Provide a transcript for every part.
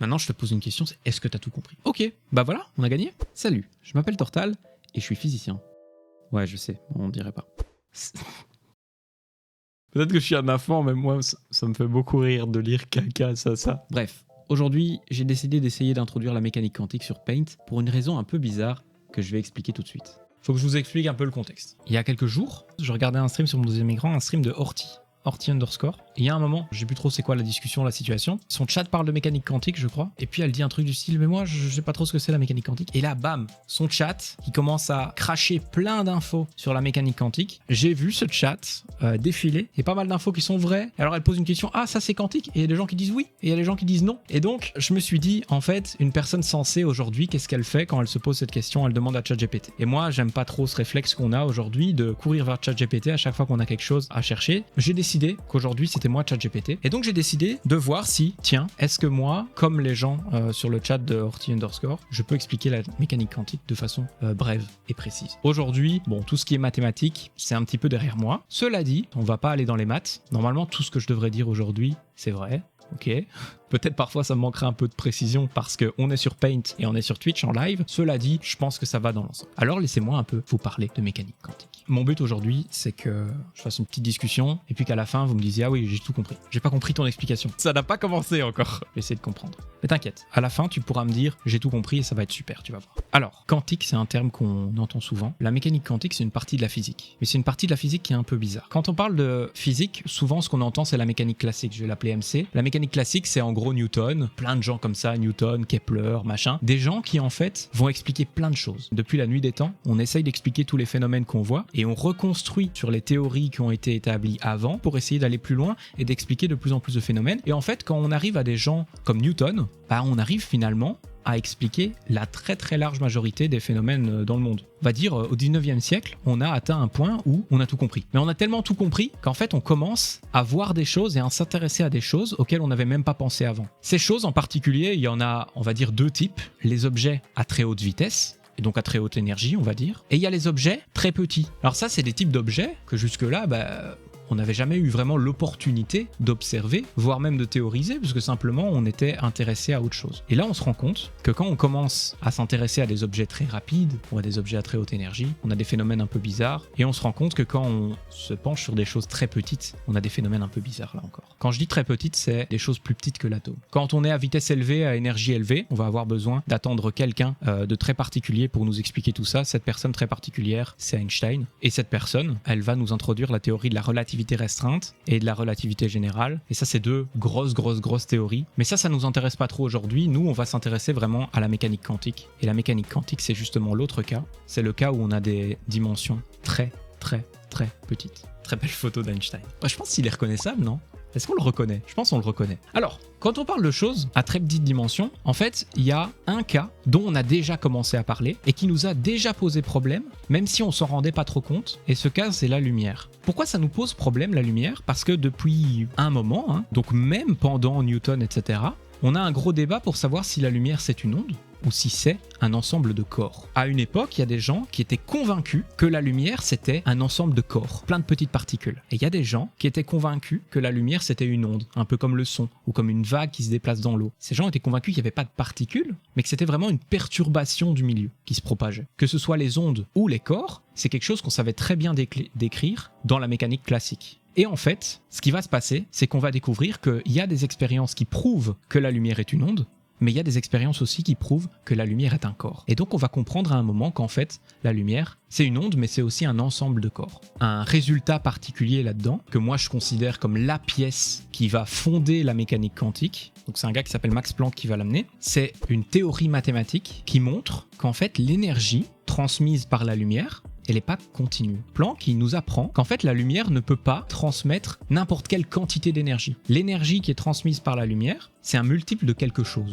Maintenant, je te pose une question, c'est est-ce que tu as tout compris? Ok, bah voilà, on a gagné. Salut, je m'appelle Tortal et je suis physicien. Ouais, je sais, on dirait pas. Peut-être que je suis un enfant, mais moi, ça me fait beaucoup rire de lire caca, ça. Bref, aujourd'hui, j'ai décidé d'essayer d'introduire la mécanique quantique sur Paint pour une raison un peu bizarre que je vais expliquer tout de suite. Faut que je vous explique un peu le contexte. Il y a quelques jours, je regardais un stream sur mon deuxième écran, un stream de Horty underscore. Et il y a un moment, je sais plus trop c'est quoi la discussion, la situation. Son chat parle de mécanique quantique, je crois. Et puis elle dit un truc du style, mais moi je sais pas trop ce que c'est la mécanique quantique. Et là, bam, son chat qui commence à cracher plein d'infos sur la mécanique quantique. J'ai vu ce chat défiler. Il y a pas mal d'infos qui sont vraies. Alors elle pose une question, ah ça c'est quantique. Et il y a des gens qui disent oui. Et il y a des gens qui disent non. Et donc je me suis dit, en fait, une personne sensée aujourd'hui, qu'est-ce qu'elle fait quand elle se pose cette question? Elle demande à ChatGPT. Et moi, j'aime pas trop ce réflexe qu'on a aujourd'hui de courir vers ChatGPT à chaque fois qu'on a quelque chose à chercher. J'ai décidé qu'aujourd'hui c'était moi ChatGPT. Et donc j'ai décidé de voir si, tiens, est-ce que moi, comme les gens sur le chat de Horty underscore, je peux expliquer la mécanique quantique de façon brève et précise. Aujourd'hui, bon, tout ce qui est mathématique, c'est un petit peu derrière moi. Cela dit, on va pas aller dans les maths. Normalement, tout ce que je devrais dire aujourd'hui, c'est vrai. Ok. Peut-être parfois ça me manquerait un peu de précision parce qu'on est sur Paint et on est sur Twitch en live. Cela dit, je pense que ça va dans l'ensemble. Alors laissez-moi un peu vous parler de mécanique quantique. Mon but aujourd'hui, c'est que je fasse une petite discussion et puis qu'à la fin, vous me disiez « Ah oui, j'ai tout compris. J'ai pas compris ton explication. » Ça n'a pas commencé encore. Je vais essayer de comprendre. Mais t'inquiète, à la fin, tu pourras me dire « J'ai tout compris et ça va être super, tu vas voir. » Alors, quantique, c'est un terme qu'on entend souvent. La mécanique quantique, c'est une partie de la physique. Mais c'est une partie de la physique qui est un peu bizarre. Quand on parle de physique, souvent ce qu'on entend, c'est la mécanique classique. Je vais l'appeler MC. La mécanique classique, c'est en gros Newton. Plein de gens comme ça, Newton, Kepler, machin. Des gens qui, en fait, vont expliquer plein de choses. Depuis la nuit des temps, on essaye d'expliquer tous les phénomènes qu'on voit et on reconstruit sur les théories qui ont été établies avant pour essayer d'aller plus loin et d'expliquer de plus en plus de phénomènes. Et en fait, quand on arrive à des gens comme Newton, bah, on arrive finalement à expliquer la très très large majorité des phénomènes dans le monde. On va dire, au 19e siècle, on a atteint un point où on a tout compris. Mais on a tellement tout compris qu'en fait, on commence à voir des choses et à s'intéresser à des choses auxquelles on n'avait même pas pensé avant. Ces choses en particulier, il y en a, on va dire, deux types. Les objets à très haute vitesse, et donc à très haute énergie, on va dire. Et il y a les objets très petits. Alors ça, c'est des types d'objets que jusque-là, on n'avait jamais eu vraiment l'opportunité d'observer, voire même de théoriser, parce que simplement on était intéressé à autre chose. Et là on se rend compte que quand on commence à s'intéresser à des objets très rapides, ou à des objets à très haute énergie, on a des phénomènes un peu bizarres, et on se rend compte que quand on se penche sur des choses très petites, on a des phénomènes un peu bizarres là encore. Quand je dis très petites, c'est des choses plus petites que l'atome. Quand on est à vitesse élevée, à énergie élevée, on va avoir besoin d'attendre quelqu'un de très particulier pour nous expliquer tout ça. Cette personne très particulière, c'est Einstein, et cette personne, elle va nous introduire la théorie de la relativité restreinte et de la relativité générale. Et ça, c'est deux grosses théories. Mais ça nous intéresse pas trop aujourd'hui. Nous, on va s'intéresser vraiment à la mécanique quantique. Et la mécanique quantique, c'est justement l'autre cas. C'est le cas où on a des dimensions très petites. Très belle photo d'Einstein. Je pense qu'il est reconnaissable, non ? Est-ce qu'on le reconnaît? Je pense qu'on le reconnaît. Alors, quand on parle de choses à très petite dimension, en fait, il y a un cas dont on a déjà commencé à parler et qui nous a déjà posé problème, même si on s'en rendait pas trop compte, et ce cas, c'est la lumière. Pourquoi ça nous pose problème, la lumière? Parce que depuis un moment, donc même pendant Newton, etc., on a un gros débat pour savoir si la lumière c'est une onde ou si c'est un ensemble de corps. À une époque, il y a des gens qui étaient convaincus que la lumière c'était un ensemble de corps, plein de petites particules. Et il y a des gens qui étaient convaincus que la lumière c'était une onde, un peu comme le son, ou comme une vague qui se déplace dans l'eau. Ces gens étaient convaincus qu'il n'y avait pas de particules, mais que c'était vraiment une perturbation du milieu qui se propageait. Que ce soit les ondes ou les corps, c'est quelque chose qu'on savait très bien décrire dans la mécanique classique. Et en fait, ce qui va se passer, c'est qu'on va découvrir qu'il y a des expériences qui prouvent que la lumière est une onde, mais il y a des expériences aussi qui prouvent que la lumière est un corps. Et donc on va comprendre à un moment qu'en fait, la lumière, c'est une onde, mais c'est aussi un ensemble de corps. Un résultat particulier là-dedans, que moi je considère comme la pièce qui va fonder la mécanique quantique, donc c'est un gars qui s'appelle Max Planck qui va l'amener, c'est une théorie mathématique qui montre qu'en fait l'énergie transmise par la lumière, elle n'est pas continue. Planck, il nous apprend qu'en fait la lumière ne peut pas transmettre n'importe quelle quantité d'énergie. L'énergie qui est transmise par la lumière, c'est un multiple de quelque chose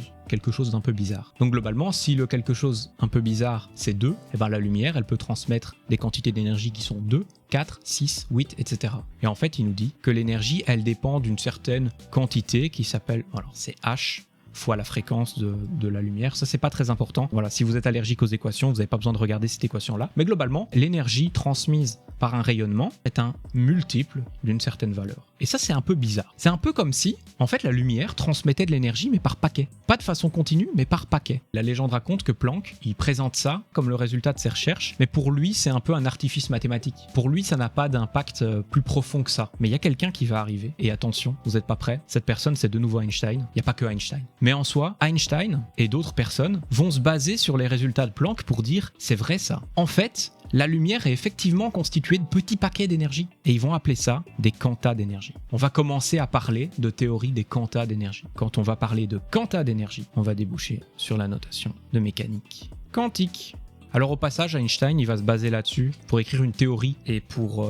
d'un peu bizarre. Donc globalement, si le quelque chose un peu bizarre, c'est 2, et ben la lumière, elle peut transmettre des quantités d'énergie qui sont 2, 4, 6, 8, etc. Et en fait, il nous dit que l'énergie, elle dépend d'une certaine quantité qui s'appelle, alors c'est H, fois la fréquence de la lumière. Ça, c'est pas très important. Voilà, si vous êtes allergique aux équations, vous n'avez pas besoin de regarder cette équation-là. Mais globalement, l'énergie transmise par un rayonnement est un multiple d'une certaine valeur. Et ça, c'est un peu bizarre. C'est un peu comme si, en fait, la lumière transmettait de l'énergie, mais par paquet. Pas de façon continue, mais par paquet. La légende raconte que Planck, il présente ça comme le résultat de ses recherches, mais pour lui, c'est un peu un artifice mathématique. Pour lui, ça n'a pas d'impact plus profond que ça. Mais il y a quelqu'un qui va arriver, et attention, vous n'êtes pas prêts, cette personne, c'est de nouveau Einstein. Il n'y a pas que Einstein. Mais en soi, Einstein et d'autres personnes vont se baser sur les résultats de Planck pour dire, c'est vrai ça. En fait, la lumière est effectivement constituée de petits paquets d'énergie. Et ils vont appeler ça des quantas d'énergie. On va commencer à parler de théorie des quantas d'énergie. Quand on va parler de quantas d'énergie, on va déboucher sur la notation de mécanique quantique. Alors au passage, Einstein, il va se baser là-dessus pour écrire une théorie et pour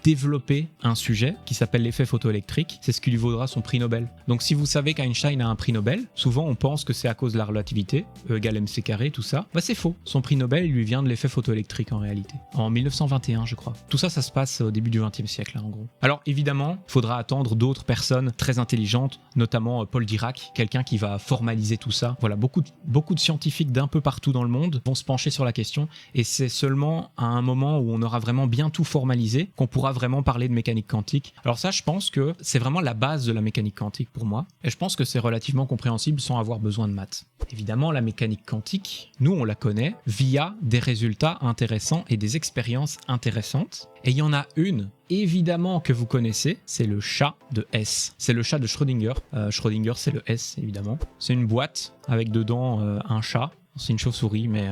développer un sujet qui s'appelle l'effet photoélectrique. C'est ce qui lui vaudra son prix Nobel. Donc si vous savez qu'Einstein a un prix Nobel, souvent on pense que c'est à cause de la relativité, E égale mc carré, tout ça. Bah c'est faux. Son prix Nobel, il lui vient de l'effet photoélectrique en réalité. En 1921, je crois. Tout ça, ça se passe au début du XXe siècle, en gros. Alors évidemment, il faudra attendre d'autres personnes très intelligentes, notamment Paul Dirac, quelqu'un qui va formaliser tout ça. Voilà, beaucoup de scientifiques d'un peu partout dans le monde vont se pencher sur la question, et c'est seulement à un moment où on aura vraiment bien tout formalisé qu'on pourra vraiment parler de mécanique quantique. Alors ça, je pense que c'est vraiment la base de la mécanique quantique pour moi, et je pense que c'est relativement compréhensible sans avoir besoin de maths. Évidemment, la mécanique quantique, nous on la connaît via des résultats intéressants et des expériences intéressantes, et il y en a une évidemment que vous connaissez, c'est le chat de S. C'est le chat de Schrödinger. Schrödinger, c'est le S, évidemment. C'est une boîte avec dedans un chat. C'est une chauve-souris, mais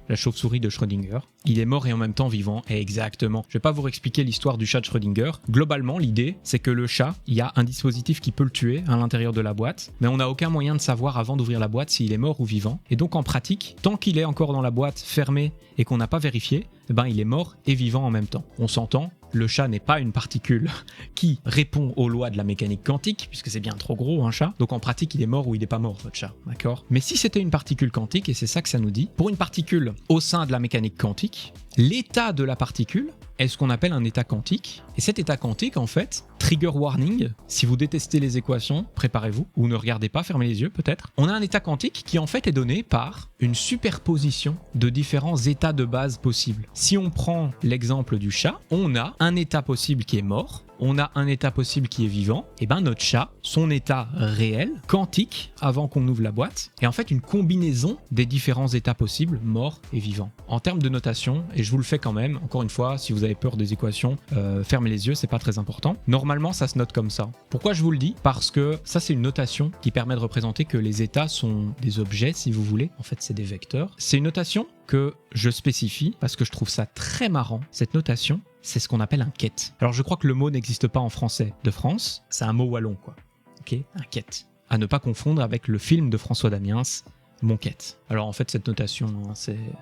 la chauve-souris de Schrödinger. Il est mort et en même temps vivant, exactement. Je vais pas vous expliquer l'histoire du chat de Schrödinger. Globalement, l'idée, c'est que le chat, il y a un dispositif qui peut le tuer à l'intérieur de la boîte, mais on n'a aucun moyen de savoir avant d'ouvrir la boîte s'il est mort ou vivant. Et donc en pratique, tant qu'il est encore dans la boîte fermée et qu'on n'a pas vérifié, eh ben, il est mort et vivant en même temps. On s'entend, le chat n'est pas une particule qui répond aux lois de la mécanique quantique, puisque c'est bien trop gros un chat, donc en pratique il est mort ou il n'est pas mort votre chat, d'accord? Mais si c'était une particule quantique, et c'est ça que ça nous dit, pour une particule au sein de la mécanique quantique, l'état de la particule est ce qu'on appelle un état quantique, et cet état quantique en fait, trigger warning, si vous détestez les équations, préparez-vous, ou ne regardez pas, fermez les yeux peut-être, on a un état quantique qui en fait est donné par une superposition de différents états de base possibles. Si on prend l'exemple du chat, on a un état possible qui est mort, on a un état possible qui est vivant, et ben notre chat, son état réel, quantique, avant qu'on ouvre la boîte, est en fait une combinaison des différents états possibles, mort et vivant. En termes de notation, et je vous le fais quand même, encore une fois, si vous avez peur des équations, fermez les yeux, c'est pas très important. Normalement, ça se note comme ça. Pourquoi je vous le dis? Parce que ça, c'est une notation qui permet de représenter que les états sont des objets, si vous voulez. En fait, c'est des vecteurs. C'est une notation que je spécifie parce que je trouve ça très marrant. Cette notation, c'est ce qu'on appelle un ket. Alors je crois que le mot n'existe pas en français de France, c'est un mot wallon quoi. Ok, un ket. À ne pas confondre avec le film de François Damiens, Mon ket. Alors en fait cette notation,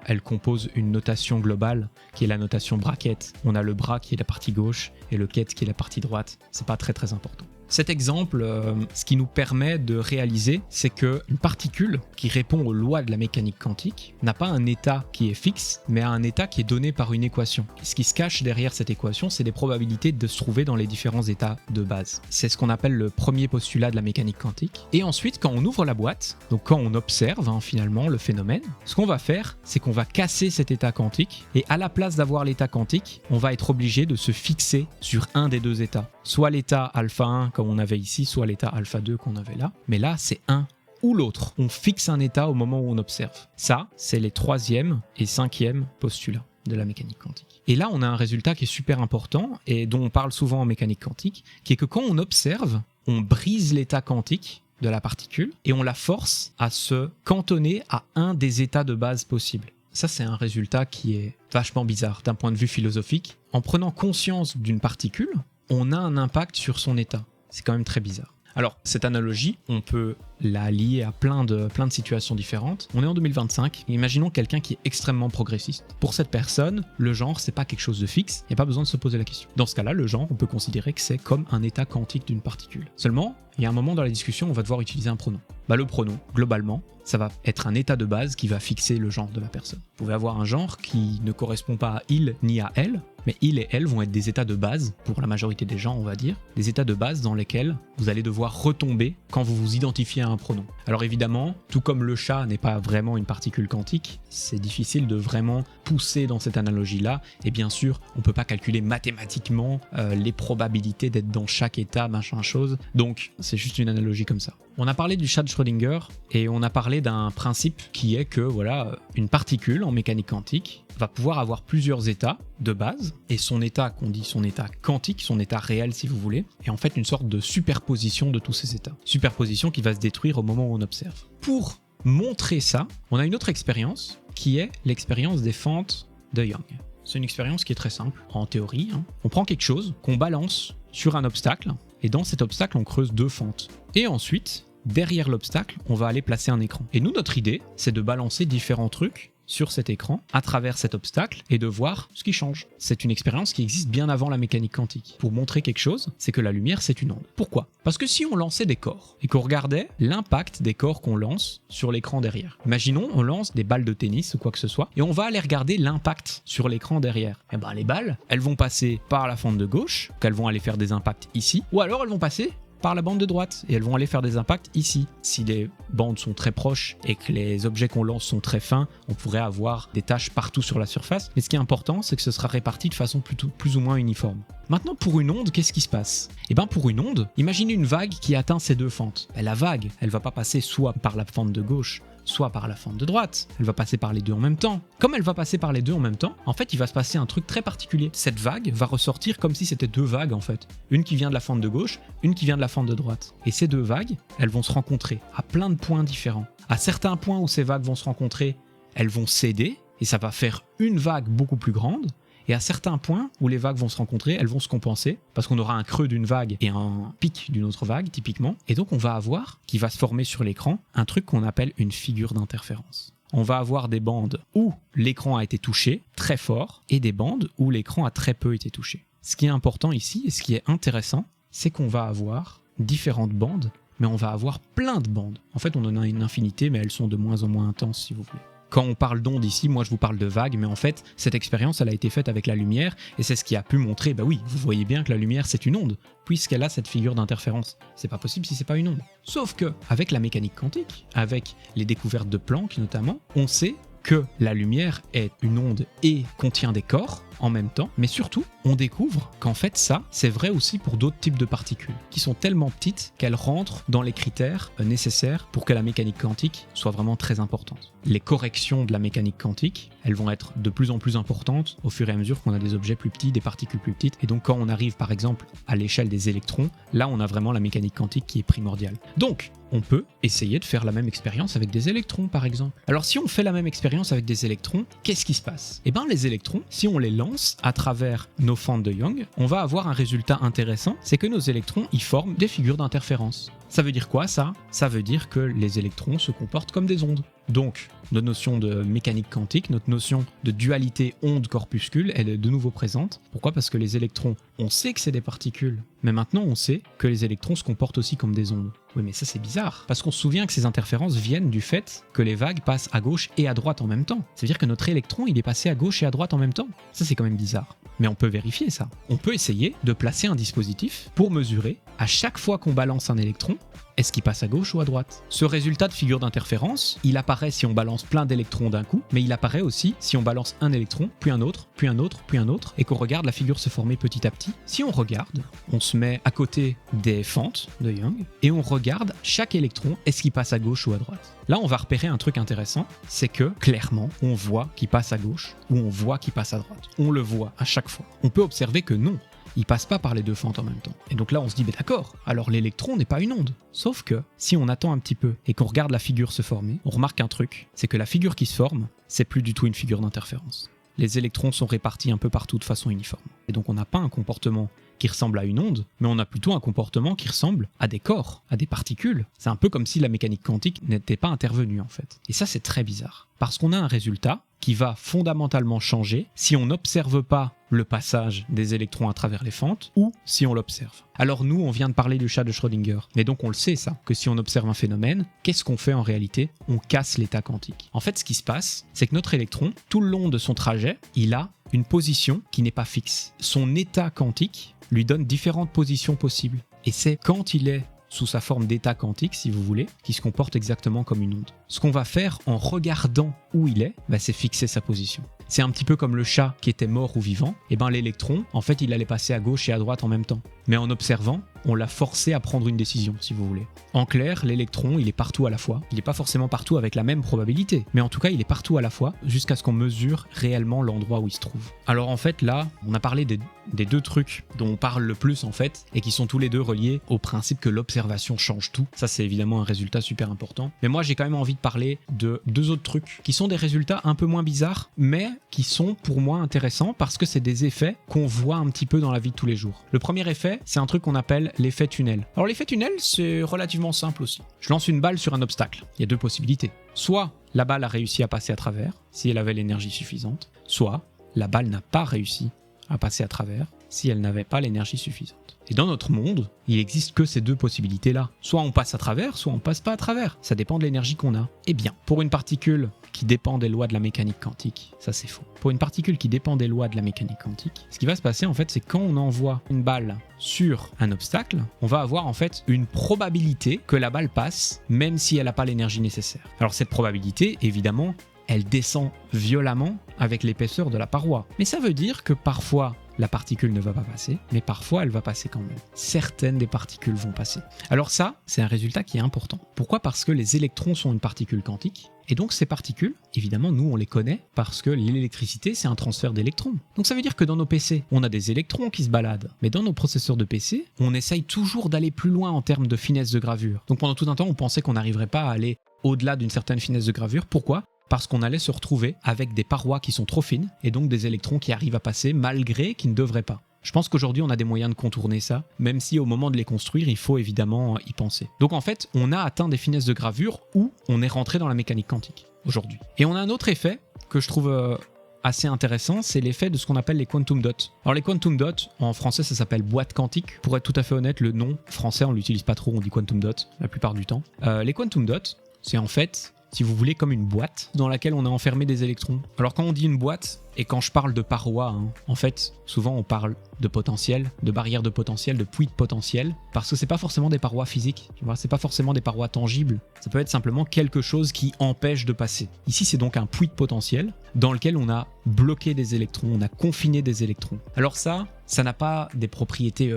elle compose une notation globale qui est la notation bracket. On a le bras qui est la partie gauche et le ket qui est la partie droite. C'est pas très important. Cet exemple, ce qui nous permet de réaliser, c'est qu'une particule qui répond aux lois de la mécanique quantique n'a pas un état qui est fixe, mais a un état qui est donné par une équation. Et ce qui se cache derrière cette équation, c'est des probabilités de se trouver dans les différents états de base. C'est ce qu'on appelle le premier postulat de la mécanique quantique. Et ensuite, quand on ouvre la boîte, donc quand on observe finalement le phénomène, ce qu'on va faire, c'est qu'on va casser cet état quantique, et à la place d'avoir l'état quantique, on va être obligé de se fixer sur un des deux états. Soit l'état alpha 1 comme on avait ici, soit l'état alpha 2 qu'on avait là. Mais là, c'est un ou l'autre. On fixe un état au moment où on observe. Ça, c'est les 3e et 5e postulats de la mécanique quantique. Et là, on a un résultat qui est super important et dont on parle souvent en mécanique quantique, qui est que quand on observe, on brise l'état quantique de la particule et on la force à se cantonner à un des états de base possibles. Ça, c'est un résultat qui est vachement bizarre d'un point de vue philosophique. En prenant conscience d'une particule, on a un impact sur son état. C'est quand même très bizarre. Alors, cette analogie, on peut la lier à plein de situations différentes. On est en 2025, imaginons quelqu'un qui est extrêmement progressiste. Pour cette personne, le genre, c'est pas quelque chose de fixe, il n'y a pas besoin de se poser la question. Dans ce cas-là, le genre, on peut considérer que c'est comme un état quantique d'une particule. Seulement, il y a un moment dans la discussion, on va devoir utiliser un pronom. Le pronom, globalement, ça va être un état de base qui va fixer le genre de la personne. Vous pouvez avoir un genre qui ne correspond pas à il ni à elle, mais il et elle vont être des états de base, pour la majorité des gens on va dire, des états de base dans lesquels vous allez devoir retomber quand vous vous identifiez à un pronom. Alors évidemment, tout comme le chat n'est pas vraiment une particule quantique, c'est difficile de vraiment pousser dans cette analogie-là, et bien sûr, on ne peut pas calculer mathématiquement les probabilités d'être dans chaque état, machin chose, donc c'est juste une analogie comme ça. On a parlé du chat de Schrödinger, et on a parlé d'un principe qui est que voilà, une particule en mécanique quantique va pouvoir avoir plusieurs états de base, et son état, qu'on dit son état quantique, son état réel si vous voulez, est en fait une sorte de superposition de tous ces états. Superposition qui va se détruire au moment où on observe. Pour montrer ça, on a une autre expérience qui est l'expérience des fentes de Young. C'est une expérience qui est très simple, en théorie. On prend quelque chose qu'on balance sur un obstacle, et dans cet obstacle, on creuse 2 fentes. Et ensuite, derrière l'obstacle, on va aller placer un écran. Et nous, notre idée, c'est de balancer différents trucs sur cet écran, à travers cet obstacle, et de voir ce qui change. C'est une expérience qui existe bien avant la mécanique quantique. Pour montrer quelque chose, c'est que la lumière, c'est une onde. Pourquoi ? Parce que si on lançait des corps, et qu'on regardait l'impact des corps qu'on lance sur l'écran derrière. Imaginons, on lance des balles de tennis ou quoi que ce soit, et on va aller regarder l'impact sur l'écran derrière. Et les balles, elles vont passer par la fente de gauche, qu'elles vont aller faire des impacts ici, ou alors elles vont passer par la bande de droite et elles vont aller faire des impacts ici. Si les bandes sont très proches et que les objets qu'on lance sont très fins, on pourrait avoir des taches partout sur la surface, mais ce qui est important, c'est que ce sera réparti de façon plus ou moins uniforme. Maintenant, pour une onde, qu'est-ce qui se passe ? Pour une onde, imaginez une vague qui atteint ces 2 fentes. La vague, elle va pas passer soit par la fente de gauche, soit par la fente de droite. Elle va passer par les 2 en même temps. Comme elle va passer par les 2 en même temps, en fait, il va se passer un truc très particulier. Cette vague va ressortir comme si c'était 2 vagues, en fait. Une qui vient de la fente de gauche, une qui vient de la fente de droite. Et ces 2 vagues, elles vont se rencontrer à plein de points différents. À certains points où ces vagues vont se rencontrer, elles vont céder, et ça va faire une vague beaucoup plus grande. Et à certains points où les vagues vont se rencontrer, elles vont se compenser, parce qu'on aura un creux d'une vague et un pic d'une autre vague, typiquement. Et donc on va avoir, qui va se former sur l'écran, un truc qu'on appelle une figure d'interférence. On va avoir des bandes où l'écran a été touché très fort, et des bandes où l'écran a très peu été touché. Ce qui est important ici, et ce qui est intéressant, c'est qu'on va avoir différentes bandes, mais on va avoir plein de bandes. En fait, on en a une infinité, mais elles sont de moins en moins intenses, si vous voulez. Quand on parle d'ondes ici, moi je vous parle de vagues, mais en fait, cette expérience, elle a été faite avec la lumière, et c'est ce qui a pu montrer, oui, vous voyez bien que la lumière, c'est une onde, puisqu'elle a cette figure d'interférence. C'est pas possible si c'est pas une onde. Sauf que, avec la mécanique quantique, avec les découvertes de Planck notamment, on sait que la lumière est une onde et contient des corps en même temps, mais surtout, on découvre qu'en fait ça, c'est vrai aussi pour d'autres types de particules, qui sont tellement petites qu'elles rentrent dans les critères nécessaires pour que la mécanique quantique soit vraiment très importante. Les corrections de la mécanique quantique, elles vont être de plus en plus importantes au fur et à mesure qu'on a des objets plus petits, des particules plus petites, et donc quand on arrive par exemple à l'échelle des électrons, là on a vraiment la mécanique quantique qui est primordiale. Donc, on peut essayer de faire la même expérience avec des électrons par exemple. Alors si on fait la même expérience avec des électrons, qu'est-ce qui se passe ? Les électrons, si on les lance à travers nos fentes de Young, on va avoir un résultat intéressant, c'est que nos électrons y forment des figures d'interférence. Ça veut dire quoi ça ? Ça veut dire que les électrons se comportent comme des ondes. Donc, notre notion de mécanique quantique, notre notion de dualité onde-corpuscule, elle est de nouveau présente. Pourquoi ? Parce que les électrons, on sait que c'est des particules, mais maintenant on sait que les électrons se comportent aussi comme des ondes. Oui, mais ça c'est bizarre, parce qu'on se souvient que ces interférences viennent du fait que les vagues passent à gauche et à droite en même temps. Ça veut dire que notre électron, il est passé à gauche et à droite en même temps. Ça c'est quand même bizarre. Mais on peut vérifier ça. On peut essayer de placer un dispositif pour mesurer, à chaque fois qu'on balance un électron, est-ce qu'il passe à gauche ou à droite ? Ce résultat de figure d'interférence, il apparaît si on balance plein d'électrons d'un coup, mais il apparaît aussi si on balance un électron, puis un autre, puis un autre, puis un autre, et qu'on regarde la figure se former petit à petit. Si on regarde, on se met à côté des fentes de Young, et on regarde chaque électron, est-ce qu'il passe à gauche ou à droite ? Là, on va repérer un truc intéressant, c'est que, clairement, on voit qu'il passe à gauche, ou on voit qu'il passe à droite. On le voit à chaque fois. On peut observer que non, il passe pas par les 2 fentes en même temps. Et donc là, on se dit, d'accord, alors l'électron n'est pas une onde. Sauf que, si on attend un petit peu et qu'on regarde la figure se former, on remarque un truc, c'est que la figure qui se forme, c'est plus du tout une figure d'interférence. Les électrons sont répartis un peu partout de façon uniforme. Et donc on n'a pas un comportement qui ressemble à une onde, mais on a plutôt un comportement qui ressemble à des corps, à des particules. C'est un peu comme si la mécanique quantique n'était pas intervenue en fait. Et ça, c'est très bizarre. Parce qu'on a un résultat qui va fondamentalement changer si on n'observe pas le passage des électrons à travers les fentes ou si on l'observe. Alors nous, on vient de parler du chat de Schrödinger, mais donc on le sait ça, que si on observe un phénomène, qu'est-ce qu'on fait en réalité? On casse l'état quantique. En fait, ce qui se passe, c'est que notre électron, tout le long de son trajet, il a une position qui n'est pas fixe. Son état quantique lui donne différentes positions possibles. Et c'est quand il est sous sa forme d'état quantique, si vous voulez, qui se comporte exactement comme une onde. Ce qu'on va faire en regardant où il est, c'est fixer sa position. C'est un petit peu comme le chat qui était mort ou vivant. Et l'électron, en fait, il allait passer à gauche et à droite en même temps. Mais en observant, on l'a forcé à prendre une décision, si vous voulez. En clair, l'électron, il est partout à la fois. Il n'est pas forcément partout avec la même probabilité, mais en tout cas, il est partout à la fois, jusqu'à ce qu'on mesure réellement l'endroit où il se trouve. Alors en fait, là, on a parlé des deux trucs dont on parle le plus, en fait, et qui sont tous les deux reliés au principe que l'observation change tout. Ça, c'est évidemment un résultat super important. Mais moi, j'ai quand même envie de parler de deux autres trucs, qui sont des résultats un peu moins bizarres, mais qui sont pour moi intéressants, parce que c'est des effets qu'on voit un petit peu dans la vie de tous les jours. Le premier effet, c'est un truc qu'on appelle l'effet tunnel. Alors l'effet tunnel, c'est relativement simple aussi. Je lance une balle sur un obstacle. Il y a deux possibilités. Soit la balle a réussi à passer à travers, si elle avait l'énergie suffisante, soit la balle n'a pas réussi à passer à travers, si elle n'avait pas l'énergie suffisante. Et dans notre monde, il n'existe que ces deux possibilités-là. Soit on passe à travers, soit on passe pas à travers. Ça dépend de l'énergie qu'on a. Eh bien, pour une particule qui dépend des lois de la mécanique quantique, ça c'est faux. Pour une particule qui dépend des lois de la mécanique quantique, ce qui va se passer en fait, c'est quand on envoie une balle sur un obstacle, on va avoir en fait une probabilité que la balle passe, même si elle n'a pas l'énergie nécessaire. Alors cette probabilité, évidemment, elle descend violemment avec l'épaisseur de la paroi. Mais ça veut dire que parfois, la particule ne va pas passer, mais parfois elle va passer quand même. Certaines des particules vont passer. Alors ça, c'est un résultat qui est important. Pourquoi ? Parce que les électrons sont une particule quantique, et donc ces particules, évidemment, nous on les connaît parce que l'électricité, c'est un transfert d'électrons. Donc ça veut dire que dans nos PC, on a des électrons qui se baladent, mais dans nos processeurs de PC, on essaye toujours d'aller plus loin en termes de finesse de gravure. Donc pendant tout un temps, on pensait qu'on n'arriverait pas à aller au-delà d'une certaine finesse de gravure. Pourquoi ? Parce qu'on allait se retrouver avec des parois qui sont trop fines et donc des électrons qui arrivent à passer malgré qu'ils ne devraient pas. Je pense qu'aujourd'hui on a des moyens de contourner ça, même si au moment de les construire, il faut évidemment y penser. Donc en fait, on a atteint des finesses de gravure où on est rentré dans la mécanique quantique aujourd'hui. Et on a un autre effet que je trouve assez intéressant, c'est l'effet de ce qu'on appelle les quantum dots. Alors les quantum dots, en français ça s'appelle boîte quantique. Pour être tout à fait honnête, le nom français on l'utilise pas trop, on dit quantum dot la plupart du temps. Les quantum dots, c'est en fait, si vous voulez, comme une boîte dans laquelle on a enfermé des électrons. Alors quand on dit une boîte, et quand je parle de parois, en fait, souvent on parle de potentiel, de barrières de potentiel, de puits de potentiel, parce que c'est pas forcément des parois physiques, tu vois, c'est pas forcément des parois tangibles, ça peut être simplement quelque chose qui empêche de passer. Ici c'est donc un puits de potentiel dans lequel on a bloqué des électrons, on a confiné des électrons. Alors ça n'a pas des propriétés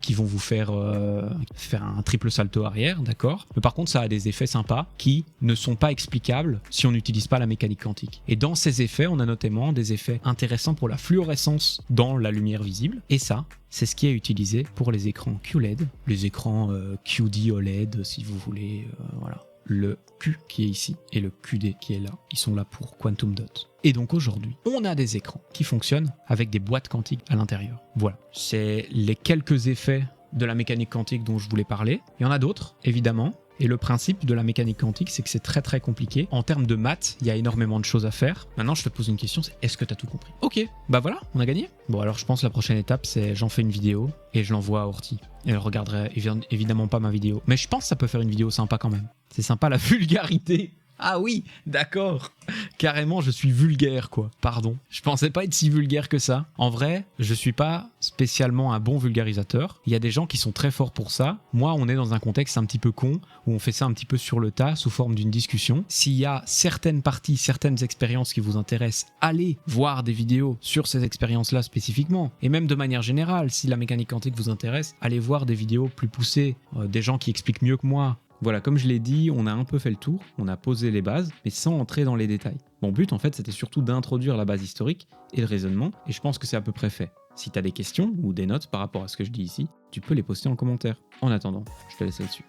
qui vont vous faire un triple salto arrière, d'accord ? Mais par contre ça a des effets sympas qui ne sont pas explicables si on n'utilise pas la mécanique quantique. Et dans ces effets, on a notamment des effets intéressants pour la fluorescence dans la lumière visible. Et ça, c'est ce qui est utilisé pour les écrans QLED, les écrans QD OLED si vous voulez, voilà. Le Q qui est ici et le QD qui est là, ils sont là pour quantum dot. Et donc aujourd'hui, on a des écrans qui fonctionnent avec des boîtes quantiques à l'intérieur. Voilà, c'est les quelques effets de la mécanique quantique dont je voulais parler. Il y en a d'autres, évidemment. Et le principe de la mécanique quantique, c'est que c'est très très compliqué. En termes de maths, il y a énormément de choses à faire. Maintenant, je te pose une question, c'est est-ce que tu as tout compris ? Ok, bah voilà, on a gagné. Bon, alors je pense que la prochaine étape, c'est j'en fais une vidéo et je l'envoie à Horty. Et elle regarderait évidemment pas ma vidéo. Mais je pense que ça peut faire une vidéo sympa quand même. C'est sympa la vulgarité. Ah oui, d'accord. Carrément, je suis vulgaire, quoi. Pardon. Je pensais pas être si vulgaire que ça. En vrai, je suis pas spécialement un bon vulgarisateur. Il y a des gens qui sont très forts pour ça. Moi, on est dans un contexte un petit peu con, où on fait ça un petit peu sur le tas, sous forme d'une discussion. S'il y a certaines parties, certaines expériences qui vous intéressent, allez voir des vidéos sur ces expériences-là spécifiquement. Et même de manière générale, si la mécanique quantique vous intéresse, allez voir des vidéos plus poussées, des gens qui expliquent mieux que moi. Voilà, comme je l'ai dit, on a un peu fait le tour, on a posé les bases, mais sans entrer dans les détails. Mon but, en fait, c'était surtout d'introduire la base historique et le raisonnement, et je pense que c'est à peu près fait. Si tu as des questions ou des notes par rapport à ce que je dis ici, tu peux les poster en commentaire. En attendant, je te laisse là-dessus.